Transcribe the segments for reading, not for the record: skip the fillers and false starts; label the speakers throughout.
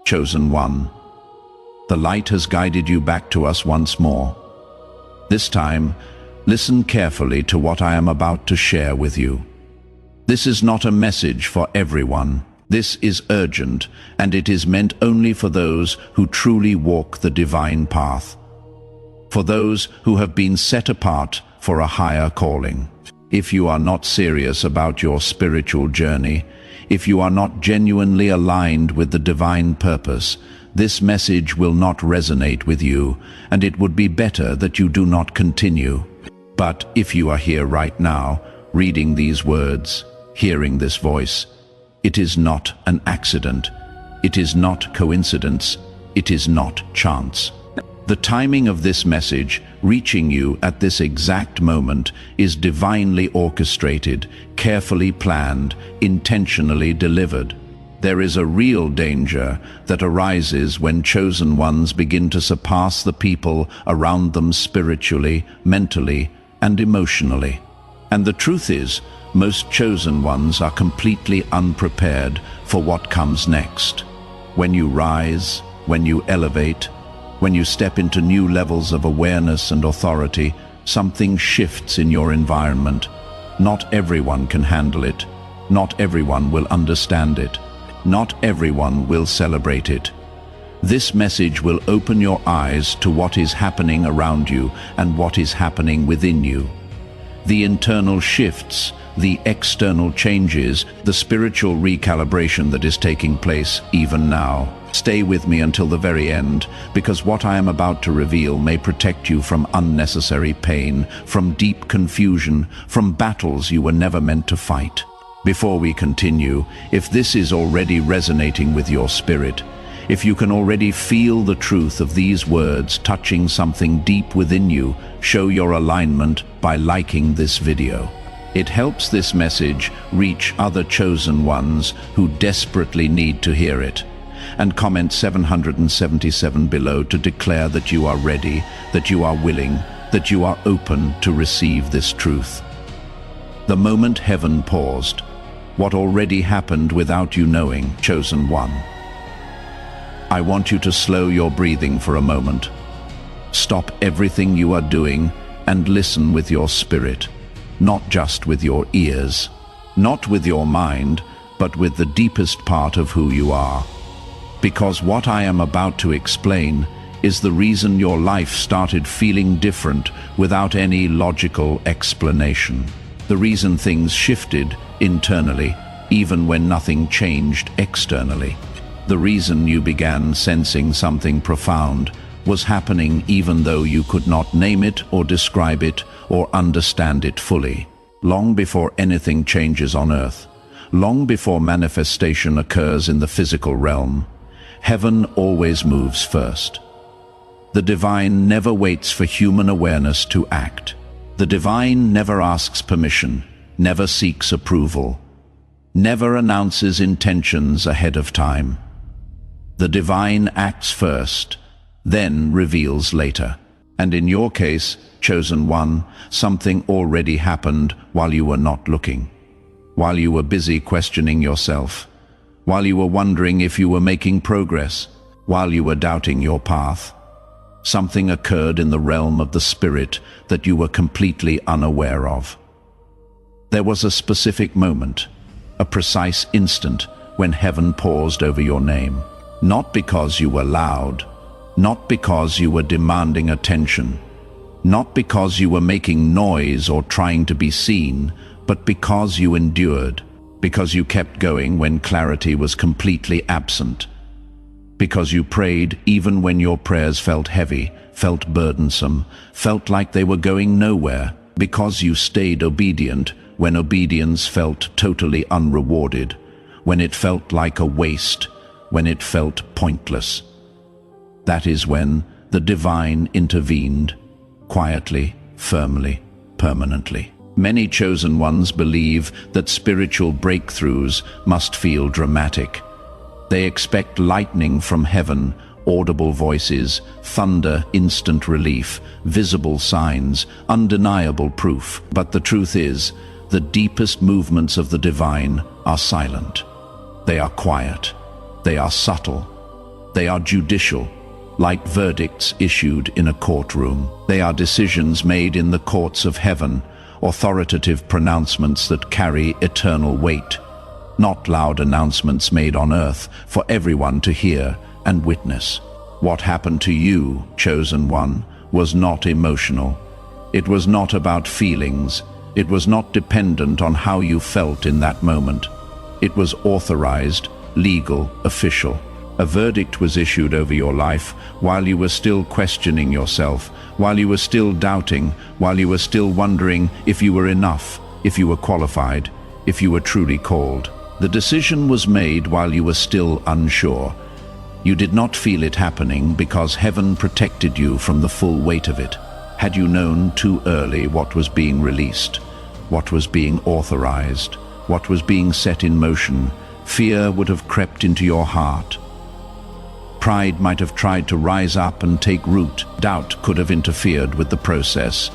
Speaker 1: Chosen one, the light has guided you back to us once more. This time, listen carefully to what I am about to share with you. This is not a message for everyone. This is urgent, and it is meant only for those who truly walk the divine path. For those who have been set apart for a higher calling. If you are not serious about your spiritual journey, if you are not genuinely aligned with the divine purpose, this message will not resonate with you, and it would be better that you do not continue. But if you are here right now, reading these words, hearing this voice, it is not an accident. It is not coincidence. It is not chance. The timing of this message, reaching you at this exact moment, is divinely orchestrated, carefully planned, intentionally delivered. There is a real danger that arises when chosen ones begin to surpass the people around them spiritually, mentally, and emotionally. And the truth is, most chosen ones are completely unprepared for what comes next. When you rise, when you elevate, when you step into new levels of awareness and authority, something shifts in your environment. Not everyone can handle it. Not everyone will understand it. Not everyone will celebrate it. This message will open your eyes to what is happening around you and what is happening within you. The internal shifts, the external changes, the spiritual recalibration that is taking place even now. Stay with me until the very end, because what I am about to reveal may protect you from unnecessary pain, from deep confusion, from battles you were never meant to fight. Before we continue, if this is already resonating with your spirit, if you can already feel the truth of these words touching something deep within you, show your alignment by liking this video. It helps this message reach other chosen ones who desperately need to hear it. And comment 777 below to declare that you are ready, that you are willing, that you are open to receive this truth. The moment heaven paused, what already happened without you knowing, chosen one. I want you to slow your breathing for a moment. Stop everything you are doing and listen with your spirit, not just with your ears, not with your mind, but with the deepest part of who you are. Because what I am about to explain is the reason your life started feeling different without any logical explanation. The reason things shifted internally, even when nothing changed externally. The reason you began sensing something profound was happening even though you could not name it or describe it or understand it fully. Long before anything changes on earth, long before manifestation occurs in the physical realm, heaven always moves first. The divine never waits for human awareness to act. The divine never asks permission, never seeks approval, never announces intentions ahead of time. The divine acts first, then reveals later. And in your case, chosen one, something already happened while you were not looking, while you were busy questioning yourself, while you were wondering if you were making progress, while you were doubting your path. Something occurred in the realm of the spirit that you were completely unaware of. There was a specific moment, a precise instant when heaven paused over your name. Not because you were loud, not because you were demanding attention, not because you were making noise or trying to be seen, but because you endured, because you kept going when clarity was completely absent, because you prayed even when your prayers felt heavy, felt burdensome, felt like they were going nowhere, because you stayed obedient when obedience felt totally unrewarded, when it felt like a waste, when it felt pointless. That is when the divine intervened, quietly, firmly, permanently. Many chosen ones believe that spiritual breakthroughs must feel dramatic. They expect lightning from heaven, audible voices, thunder, instant relief, visible signs, undeniable proof. But the truth is, the deepest movements of the divine are silent. They are quiet. They are subtle. They are judicial, like verdicts issued in a courtroom. They are decisions made in the courts of heaven, authoritative pronouncements that carry eternal weight, not loud announcements made on earth for everyone to hear and witness. What happened to you, chosen one, was not emotional. It was not about feelings. It was not dependent on how you felt in that moment. It was authorized, legal, official. A verdict was issued over your life while you were still questioning yourself, while you were still doubting, while you were still wondering if you were enough, if you were qualified, if you were truly called. The decision was made while you were still unsure. You did not feel it happening because heaven protected you from the full weight of it. Had you known too early what was being released, what was being authorized, what was being set in motion, fear would have crept into your heart. Pride might have tried to rise up and take root. Doubt could have interfered with the process.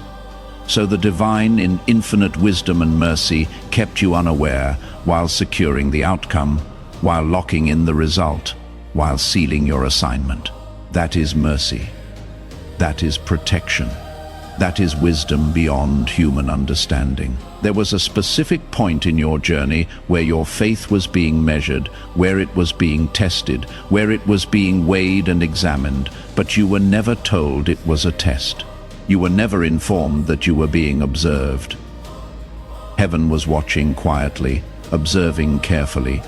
Speaker 1: So the divine, in infinite wisdom and mercy, kept you unaware while securing the outcome, while locking in the result, while sealing your assignment. That is mercy. That is protection. That is wisdom beyond human understanding. There was a specific point in your journey where your faith was being measured, where it was being tested, where it was being weighed and examined, but you were never told it was a test. You were never informed that you were being observed. Heaven was watching quietly, observing carefully,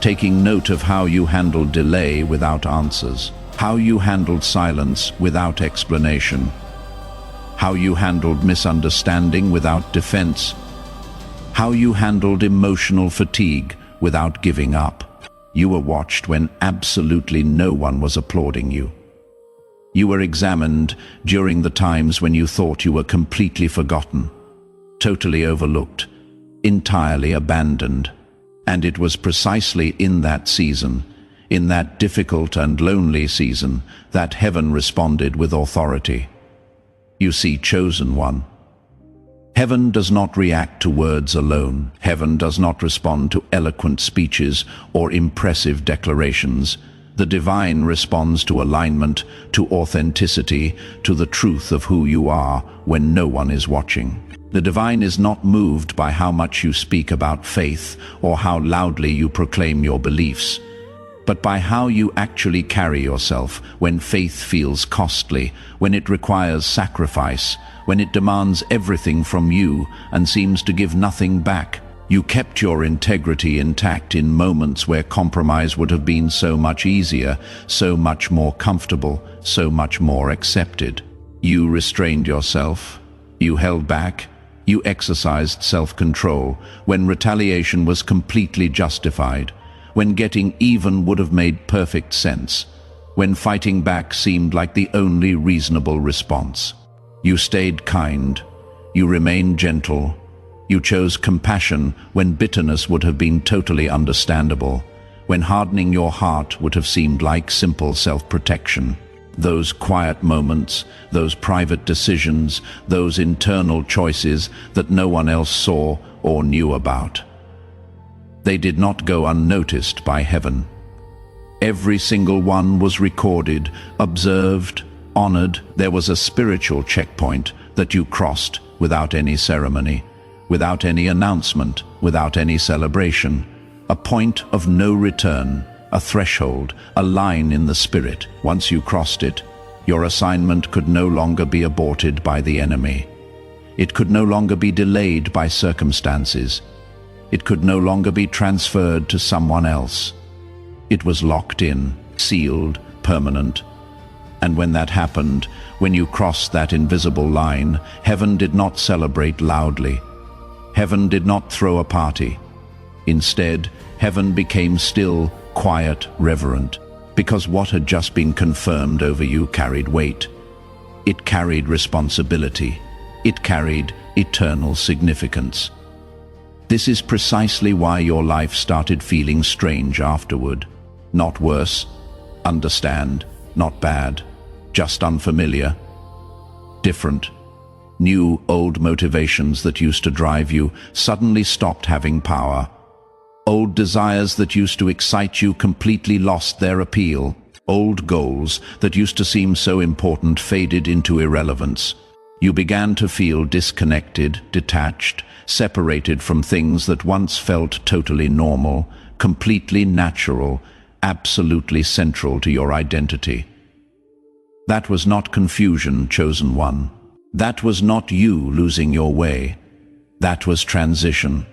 Speaker 1: taking note of how you handled delay without answers, how you handled silence without explanation, how you handled misunderstanding without defense, how you handled emotional fatigue without giving up. You were watched when absolutely no one was applauding you. You were examined during the times when you thought you were completely forgotten, totally overlooked, entirely abandoned. And it was precisely in that season, in that difficult and lonely season, that heaven responded with authority. You see, chosen one, heaven does not react to words alone. Heaven does not respond to eloquent speeches or impressive declarations. The divine responds to alignment, to authenticity, to the truth of who you are when no one is watching. The divine is not moved by how much you speak about faith or how loudly you proclaim your beliefs, but by how you actually carry yourself when faith feels costly, when it requires sacrifice, when it demands everything from you and seems to give nothing back. You kept your integrity intact in moments where compromise would have been so much easier, so much more comfortable, so much more accepted. You restrained yourself. You held back. You exercised self-control when retaliation was completely justified, when getting even would have made perfect sense, when fighting back seemed like the only reasonable response. You stayed kind. You remained gentle. You chose compassion when bitterness would have been totally understandable, when hardening your heart would have seemed like simple self-protection. Those quiet moments, those private decisions, those internal choices that no one else saw or knew about. They did not go unnoticed by heaven. Every single one was recorded, observed, honored. There was a spiritual checkpoint that you crossed without any ceremony, without any announcement, without any celebration. A point of no return, a threshold, a line in the spirit. Once you crossed it, your assignment could no longer be aborted by the enemy. It could no longer be delayed by circumstances. It could no longer be transferred to someone else. It was locked in, sealed, permanent. And when that happened, when you crossed that invisible line, heaven did not celebrate loudly. Heaven did not throw a party. Instead, heaven became still, quiet, reverent, because what had just been confirmed over you carried weight. It carried responsibility. It carried eternal significance. This is precisely why your life started feeling strange afterward. Not worse, understand, not bad, just unfamiliar, different. New, old motivations that used to drive you suddenly stopped having power. Old desires that used to excite you completely lost their appeal. Old goals that used to seem so important faded into irrelevance. You began to feel disconnected, detached, separated from things that once felt totally normal, completely natural, absolutely central to your identity. That was not confusion, chosen one. That was not you losing your way. That was transition.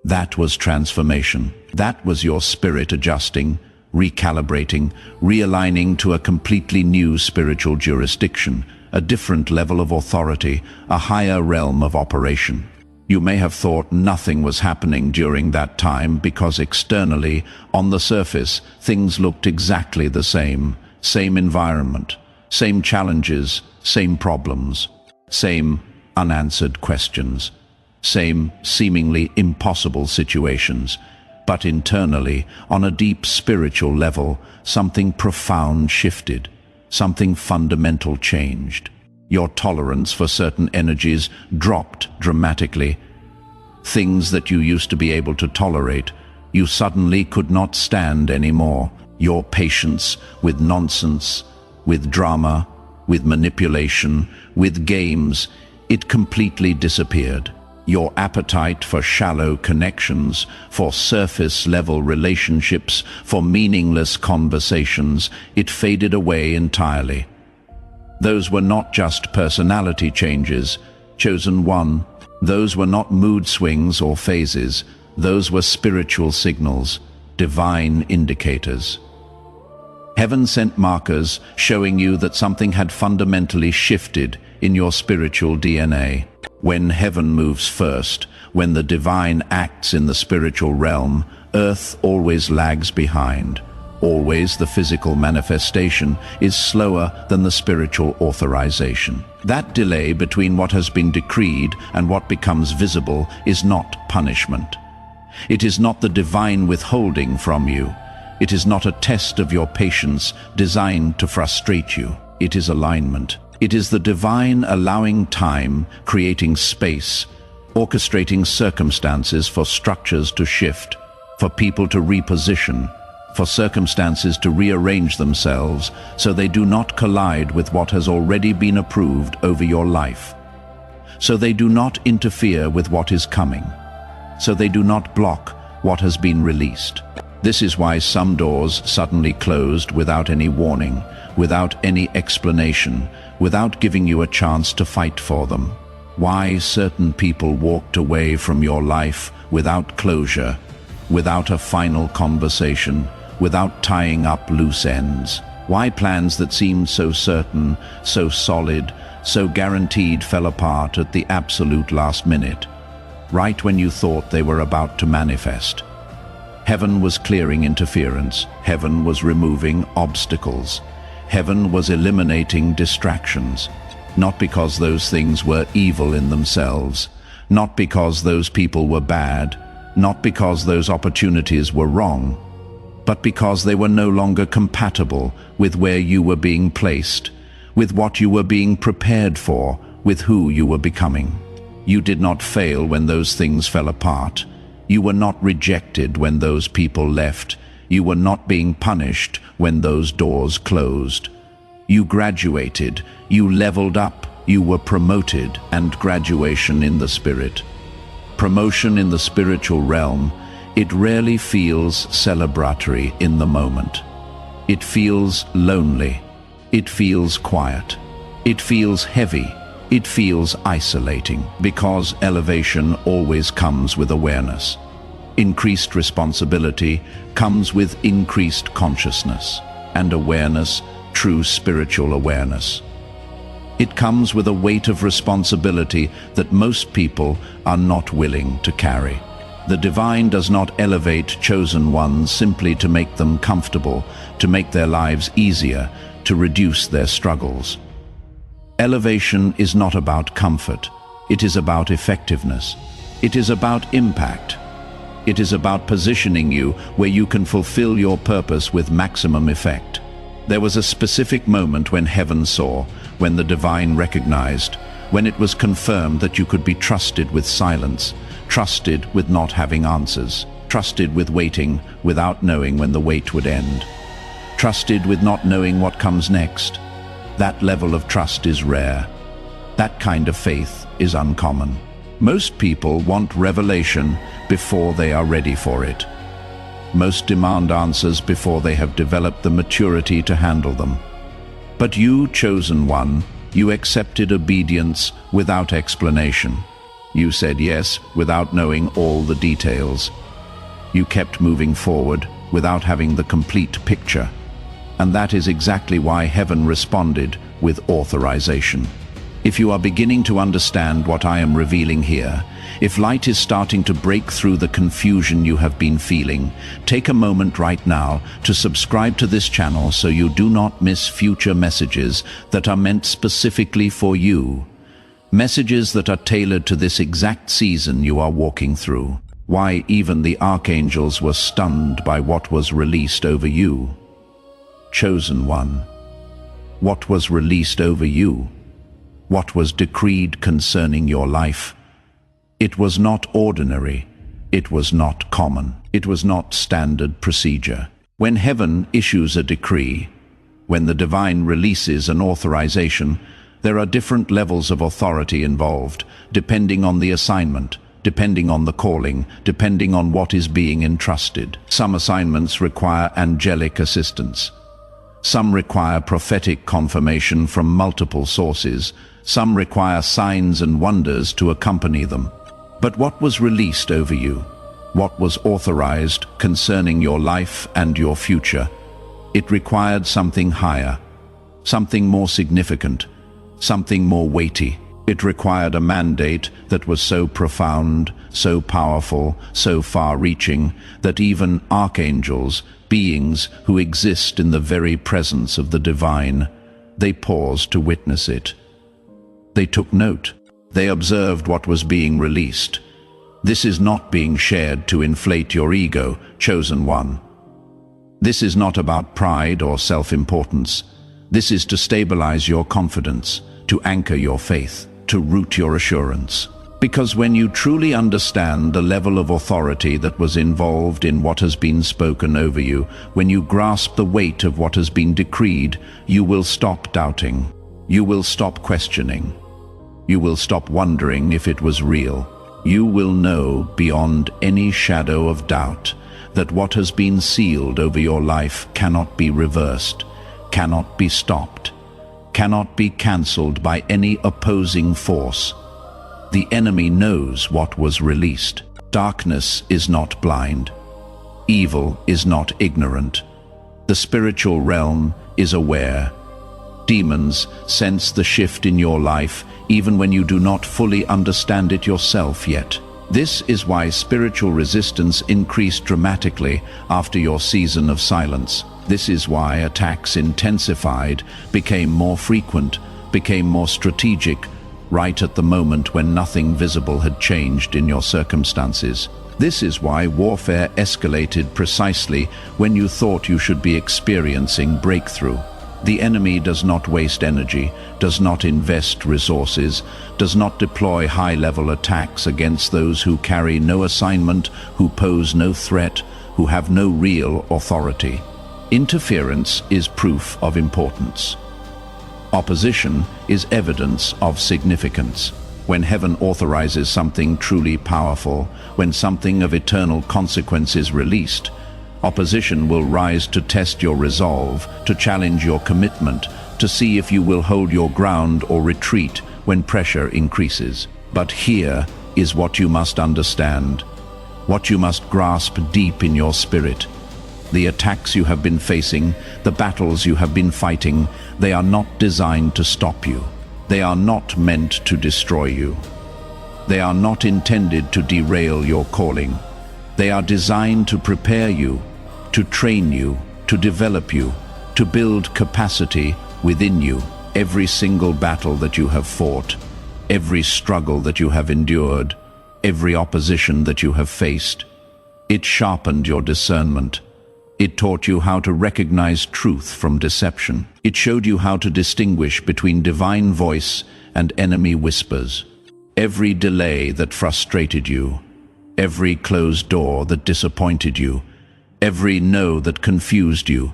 Speaker 1: That was transformation. That was your spirit adjusting, recalibrating, realigning to a completely new spiritual jurisdiction, a different level of authority, a higher realm of operation. You may have thought nothing was happening during that time because externally, on the surface, things looked exactly the same. Same environment, same challenges, same problems, same unanswered questions, same seemingly impossible situations. But internally, on a deep spiritual level, something profound shifted, something fundamental changed. Your tolerance for certain energies dropped dramatically. Things that you used to be able to tolerate, you suddenly could not stand anymore. Your patience with nonsense, with drama, with manipulation, with games, it completely disappeared. Your appetite for shallow connections, for surface-level relationships, for meaningless conversations, it faded away entirely. Those were not just personality changes, chosen one. Those were not mood swings or phases. Those were spiritual signals, divine indicators. Heaven sent markers showing you that something had fundamentally shifted in your spiritual DNA. When heaven moves first, when the divine acts in the spiritual realm, earth always lags behind. Always the physical manifestation is slower than the spiritual authorization. That delay between what has been decreed and what becomes visible is not punishment. It is not the divine withholding from you. It is not a test of your patience designed to frustrate you. It is alignment. It is the divine allowing time, creating space, orchestrating circumstances for structures to shift, for people to reposition, for circumstances to rearrange themselves so they do not collide with what has already been approved over your life. So they do not interfere with what is coming. So they do not block what has been released. This is why some doors suddenly closed without any warning, without any explanation, without giving you a chance to fight for them. Why certain people walked away from your life without closure, without a final conversation, without tying up loose ends. Why plans that seemed so certain, so solid, so guaranteed fell apart at the absolute last minute, right when you thought they were about to manifest. Heaven was clearing interference. Heaven was removing obstacles. Heaven was eliminating distractions. Not because those things were evil in themselves, not because those people were bad, not because those opportunities were wrong, but because they were no longer compatible with where you were being placed, with what you were being prepared for, with who you were becoming. You did not fail when those things fell apart. You were not rejected when those people left. You were not being punished when those doors closed. You graduated, you leveled up, you were promoted, and graduation in the spirit. Promotion in the spiritual realm, it rarely feels celebratory in the moment. It feels lonely. It feels quiet. It feels heavy. It feels isolating, because elevation always comes with awareness. Increased responsibility comes with increased consciousness, and awareness, true spiritual awareness. It comes with a weight of responsibility that most people are not willing to carry. The divine does not elevate chosen ones simply to make them comfortable, to make their lives easier, to reduce their struggles. Elevation is not about comfort. It is about effectiveness. It is about impact. It is about positioning you where you can fulfill your purpose with maximum effect. There was a specific moment when heaven saw, when the divine recognized, when it was confirmed that you could be trusted with silence, trusted with not having answers, trusted with waiting without knowing when the wait would end, trusted with not knowing what comes next. That level of trust is rare. That kind of faith is uncommon. Most people want revelation before they are ready for it. Most demand answers before they have developed the maturity to handle them. But you, chosen one, you accepted obedience without explanation. You said yes without knowing all the details. You kept moving forward without having the complete picture. And that is exactly why heaven responded with authorization. If you are beginning to understand what I am revealing here, if light is starting to break through the confusion you have been feeling, take a moment right now to subscribe to this channel so you do not miss future messages that are meant specifically for you. Messages that are tailored to this exact season you are walking through. Why even the archangels were stunned by what was released over you. Chosen one. What was released over you? What was decreed concerning your life? It was not ordinary. It was not common. It was not standard procedure. When heaven issues a decree, when the divine releases an authorization, there are different levels of authority involved, depending on the assignment, depending on the calling, depending on what is being entrusted. Some assignments require angelic assistance. Some require prophetic confirmation from multiple sources. Some require signs and wonders to accompany them. But what was released over you? What was authorized concerning your life and your future? It required something higher, something more significant, something more weighty. It required a mandate that was so profound, so powerful, so far-reaching, that even archangels, beings who exist in the very presence of the divine, they paused to witness it. They took note. They observed what was being released. This is not being shared to inflate your ego, chosen one. This is not about pride or self-importance. This is to stabilize your confidence, to anchor your faith, to root your assurance. Because when you truly understand the level of authority that was involved in what has been spoken over you, when you grasp the weight of what has been decreed, you will stop doubting. You will stop questioning. You will stop wondering if it was real. You will know beyond any shadow of doubt that what has been sealed over your life cannot be reversed, cannot be stopped, cannot be cancelled by any opposing force. The enemy knows what was released. Darkness is not blind. Evil is not ignorant. The spiritual realm is aware. Demons sense the shift in your life even when you do not fully understand it yourself yet. This is why spiritual resistance increased dramatically after your season of silence. This is why attacks intensified, became more frequent, became more strategic, right at the moment when nothing visible had changed in your circumstances. This is why warfare escalated precisely when you thought you should be experiencing breakthrough. The enemy does not waste energy, does not invest resources, does not deploy high-level attacks against those who carry no assignment, who pose no threat, who have no real authority. Interference is proof of importance. Opposition is evidence of significance. When heaven authorizes something truly powerful, when something of eternal consequence is released, opposition will rise to test your resolve, to challenge your commitment, to see if you will hold your ground or retreat when pressure increases. But here is what you must understand, what you must grasp deep in your spirit. The attacks you have been facing, the battles you have been fighting, they are not designed to stop you. They are not meant to destroy you. They are not intended to derail your calling. They are designed to prepare you, to train you, to develop you, to build capacity within you. Every single battle that you have fought, every struggle that you have endured, every opposition that you have faced, it sharpened your discernment. It taught you how to recognize truth from deception. It showed you how to distinguish between divine voice and enemy whispers. Every delay that frustrated you, every closed door that disappointed you, every no that confused you,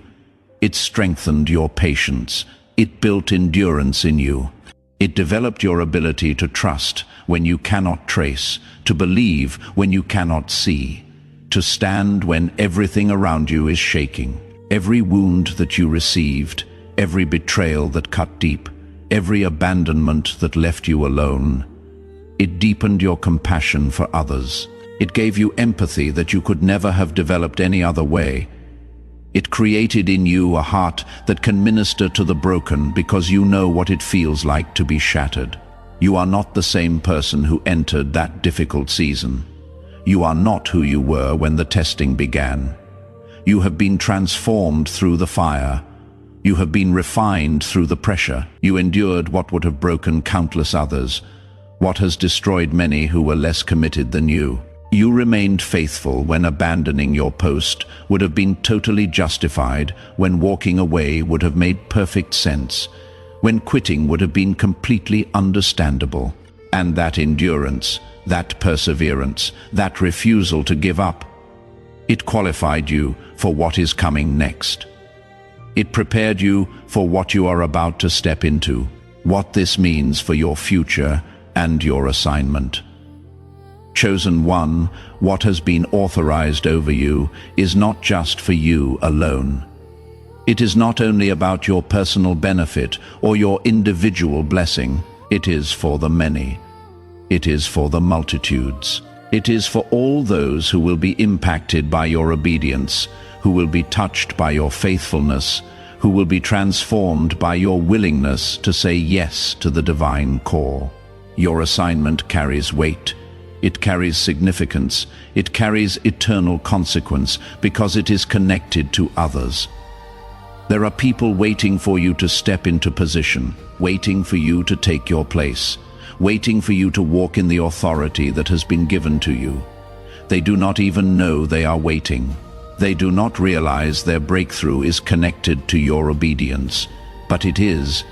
Speaker 1: It strengthened your patience. It built endurance in you. It developed your ability to trust when you cannot trace, to believe when you cannot see, to stand when everything around you is shaking. Every wound that you received, every betrayal that cut deep, every abandonment that left you alone, it deepened your compassion for others. It gave you empathy that you could never have developed any other way. It created in you a heart that can minister to the broken because you know what it feels like to be shattered. You are not the same person who entered that difficult season. You are not who you were when the testing began. You have been transformed through the fire. You have been refined through the pressure. You endured what would have broken countless others, what has destroyed many who were less committed than you. You remained faithful when abandoning your post would have been totally justified, when walking away would have made perfect sense, when quitting would have been completely understandable. And that endurance, that perseverance, that refusal to give up, it qualified you for what is coming next. It prepared you for what you are about to step into, what this means for your future and your assignment. Chosen one, what has been authorized over you is not just for you alone. It is not only about your personal benefit or your individual blessing. It is for the many. It is for the multitudes. It is for all those who will be impacted by your obedience, who will be touched by your faithfulness, who will be transformed by your willingness to say yes to the divine call. Your assignment carries weight. It carries significance. It carries eternal consequence because it is connected to others. There are people waiting for you to step into position, waiting for you to take your place, waiting for you to walk in the authority that has been given to you. They do not even know they are waiting. They do not realize their breakthrough is connected to your obedience, but it is.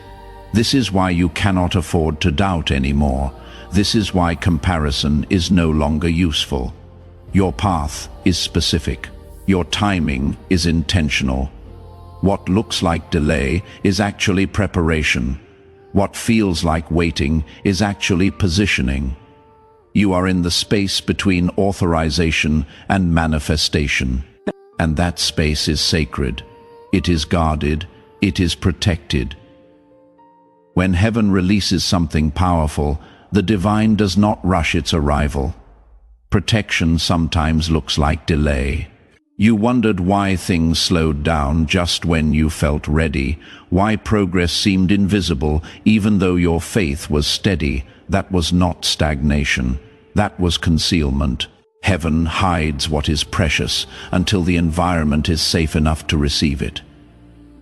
Speaker 1: This is why you cannot afford to doubt anymore. This is why comparison is no longer useful. Your path is specific. Your timing is intentional. What looks like delay is actually preparation. What feels like waiting is actually positioning. You are in the space between authorization and manifestation. And that space is sacred. It is guarded. It is protected. When heaven releases something powerful, the divine does not rush its arrival. Protection sometimes looks like delay. You wondered why things slowed down just when you felt ready, why progress seemed invisible even though your faith was steady. That was not stagnation. That was concealment. Heaven hides what is precious until the environment is safe enough to receive it.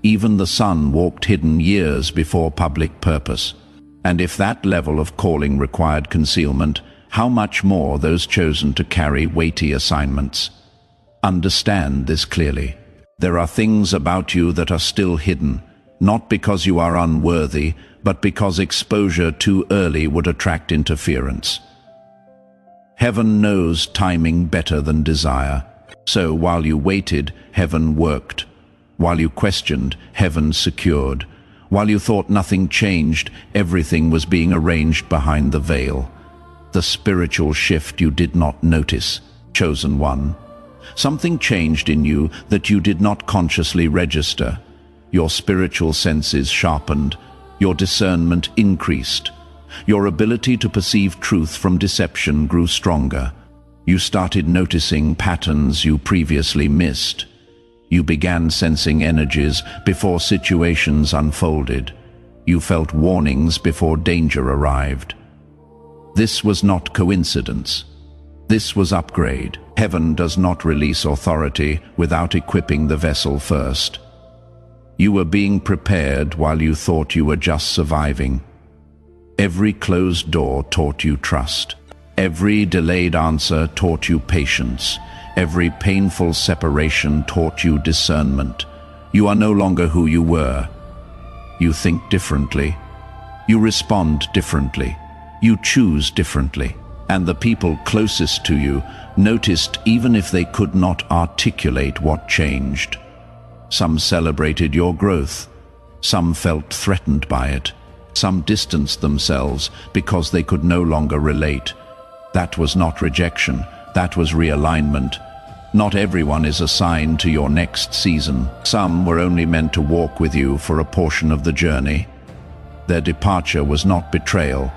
Speaker 1: Even the sun walked hidden years before public purpose. And if that level of calling required concealment, how much more those chosen to carry weighty assignments? Understand this clearly. There are things about you that are still hidden, not because you are unworthy, but because exposure too early would attract interference. Heaven knows timing better than desire. So while you waited, heaven worked. While you questioned, heaven secured. While you thought nothing changed, everything was being arranged behind the veil. The spiritual shift you did not notice. Chosen one. Something changed in you that you did not consciously register. Your spiritual senses sharpened. Your discernment increased. Your ability to perceive truth from deception grew stronger. You started noticing patterns you previously missed. You began sensing energies before situations unfolded. You felt warnings before danger arrived. This was not coincidence. This was upgrade. Heaven does not release authority without equipping the vessel first. You were being prepared while you thought you were just surviving. Every closed door taught you trust. Every delayed answer taught you patience. Every painful separation taught you discernment. You are no longer who you were. You think differently. You respond differently. You choose differently. And the people closest to you noticed even if they could not articulate what changed. Some celebrated your growth. Some felt threatened by it. Some distanced themselves because they could no longer relate. That was not rejection, that was realignment. Not everyone is assigned to your next season. Some were only meant to walk with you for a portion of the journey. Their departure was not betrayal,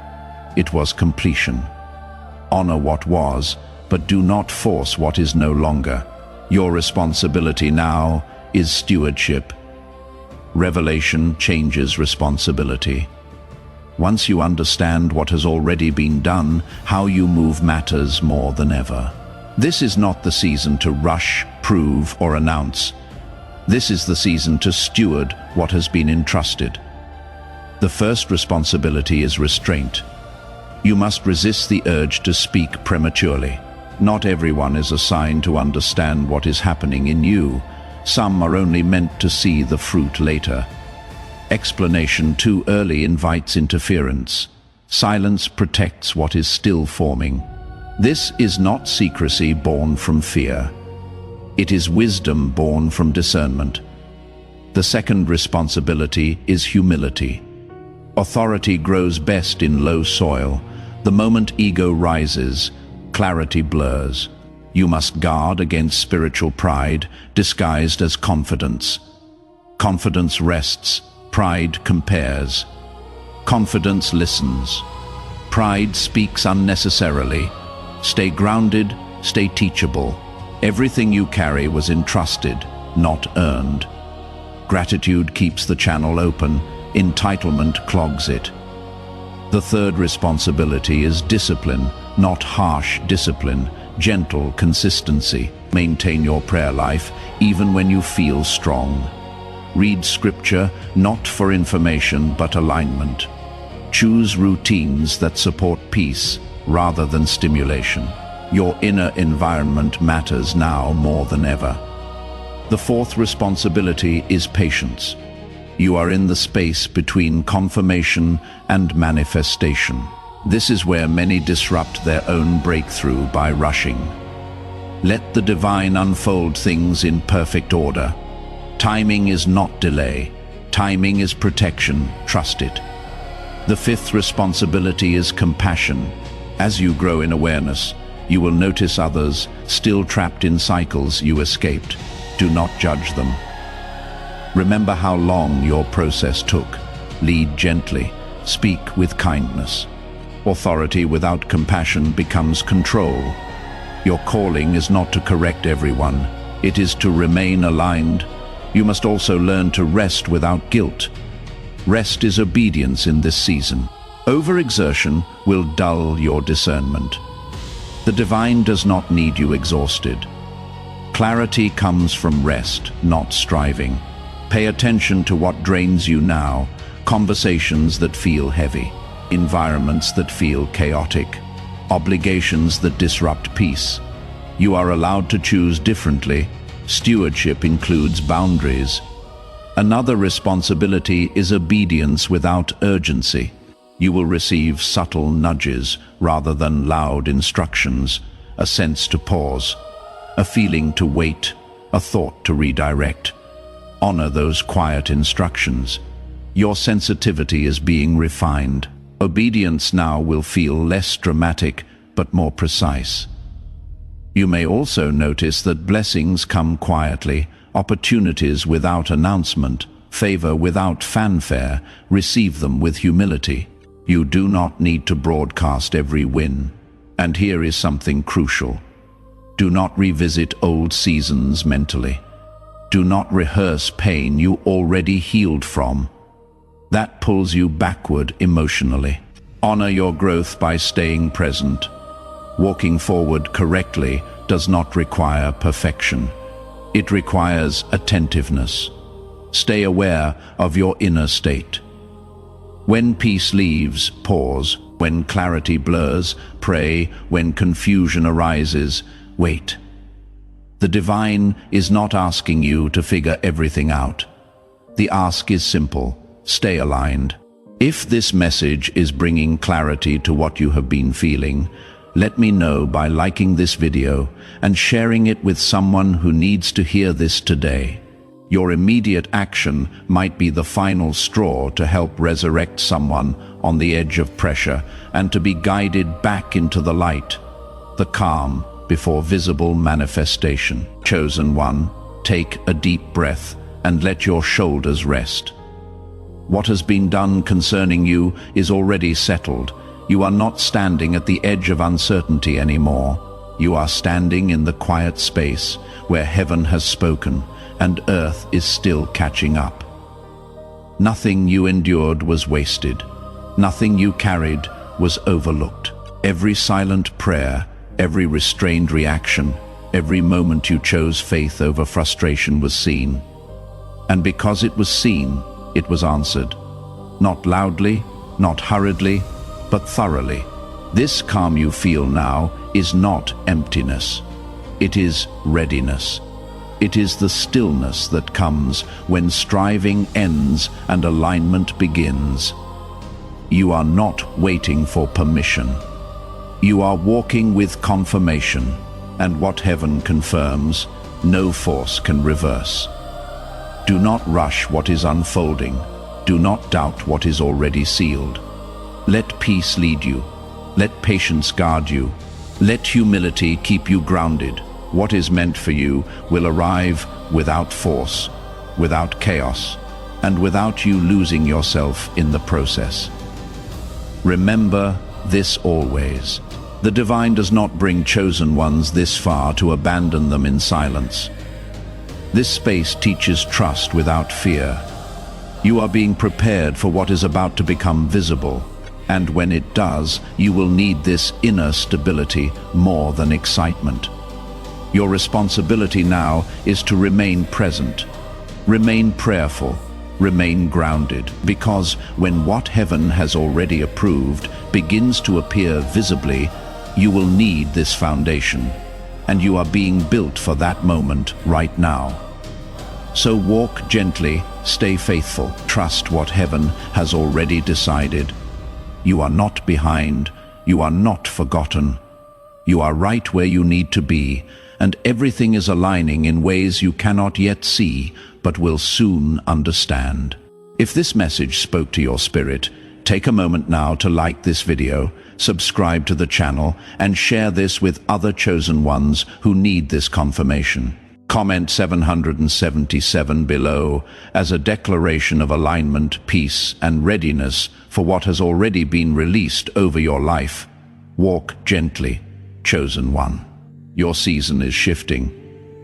Speaker 1: it was completion. Honor what was, but do not force what is no longer. Your responsibility now is stewardship. Revelation changes responsibility. Once you understand what has already been done, how you move matters more than ever. This is not the season to rush, prove, or announce. This is the season to steward what has been entrusted. The first responsibility is restraint. You must resist the urge to speak prematurely. Not everyone is assigned to understand what is happening in you. Some are only meant to see the fruit later. Explanation too early invites interference. Silence protects what is still forming. This is not secrecy born from fear. It is wisdom born from discernment. The second responsibility is humility. Authority grows best in low soil. The moment ego rises, clarity blurs. You must guard against spiritual pride, disguised as confidence. Confidence rests, pride compares. Confidence listens. Pride speaks unnecessarily. Stay grounded, stay teachable. Everything you carry was entrusted, not earned. Gratitude keeps the channel open, entitlement clogs it. The third responsibility is discipline, not harsh discipline, gentle consistency. Maintain your prayer life even when you feel strong. Read scripture not for information but alignment. Choose routines that support peace rather than stimulation. Your inner environment matters now more than ever. The fourth responsibility is patience. You are in the space between confirmation and manifestation. This is where many disrupt their own breakthrough by rushing. Let the divine unfold things in perfect order. Timing is not delay. Timing is protection. Trust it. The fifth responsibility is compassion. As you grow in awareness, you will notice others still trapped in cycles you escaped. Do not judge them. Remember how long your process took. Lead gently. Speak with kindness. Authority without compassion becomes control. Your calling is not to correct everyone. It is to remain aligned. You must also learn to rest without guilt. Rest is obedience in this season. Overexertion will dull your discernment. The divine does not need you exhausted. Clarity comes from rest, not striving. Pay attention to what drains you now, conversations that feel heavy, environments that feel chaotic, obligations that disrupt peace. You are allowed to choose differently. Stewardship includes boundaries. Another responsibility is obedience without urgency. You will receive subtle nudges rather than loud instructions, a sense to pause, a feeling to wait, a thought to redirect. Honor those quiet instructions. Your sensitivity is being refined. Obedience now will feel less dramatic, but more precise. You may also notice that blessings come quietly, opportunities without announcement, favor without fanfare. Receive them with humility. You do not need to broadcast every win. And here is something crucial. Do not revisit old seasons mentally. Do not rehearse pain you already healed from. That pulls you backward emotionally. Honor your growth by staying present. Walking forward correctly does not require perfection. It requires attentiveness. Stay aware of your inner state. When peace leaves, pause. When clarity blurs, pray. When confusion arises, wait. The divine is not asking you to figure everything out. The ask is simple. Stay aligned. If this message is bringing clarity to what you have been feeling, let me know by liking this video and sharing it with someone who needs to hear this today. Your immediate action might be the final straw to help resurrect someone on the edge of pressure and to be guided back into the light, the calm before visible manifestation. Chosen one, take a deep breath and let your shoulders rest. What has been done concerning you is already settled. You are not standing at the edge of uncertainty anymore. You are standing in the quiet space where heaven has spoken and earth is still catching up. Nothing you endured was wasted. Nothing you carried was overlooked. Every silent prayer, every restrained reaction, every moment you chose faith over frustration was seen. And because it was seen, it was answered. Not loudly, not hurriedly, but thoroughly. This calm you feel now is not emptiness. It is readiness. It is the stillness that comes when striving ends and alignment begins. You are not waiting for permission. You are walking with confirmation, and what heaven confirms, no force can reverse. Do not rush what is unfolding. Do not doubt what is already sealed. Let peace lead you. Let patience guard you. Let humility keep you grounded. What is meant for you will arrive without force, without chaos, and without you losing yourself in the process. Remember this always. The divine does not bring chosen ones this far to abandon them in silence. This space teaches trust without fear. You are being prepared for what is about to become visible, and when it does, you will need this inner stability more than excitement. Your responsibility now is to remain present, remain prayerful, remain grounded, because when what heaven has already approved begins to appear visibly, you will need this foundation, and you are being built for that moment right now. So walk gently, stay faithful, trust what heaven has already decided. You are not behind, you are not forgotten. You are right where you need to be, and everything is aligning in ways you cannot yet see, but will soon understand. If this message spoke to your spirit, take a moment now to like this video, subscribe to the channel, and share this with other chosen ones who need this confirmation. Comment 777 below as a declaration of alignment, peace, and readiness for what has already been released over your life. Walk gently, chosen one. Your season is shifting,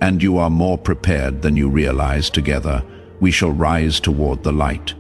Speaker 1: and you are more prepared than you realize. Together, we shall rise toward the light.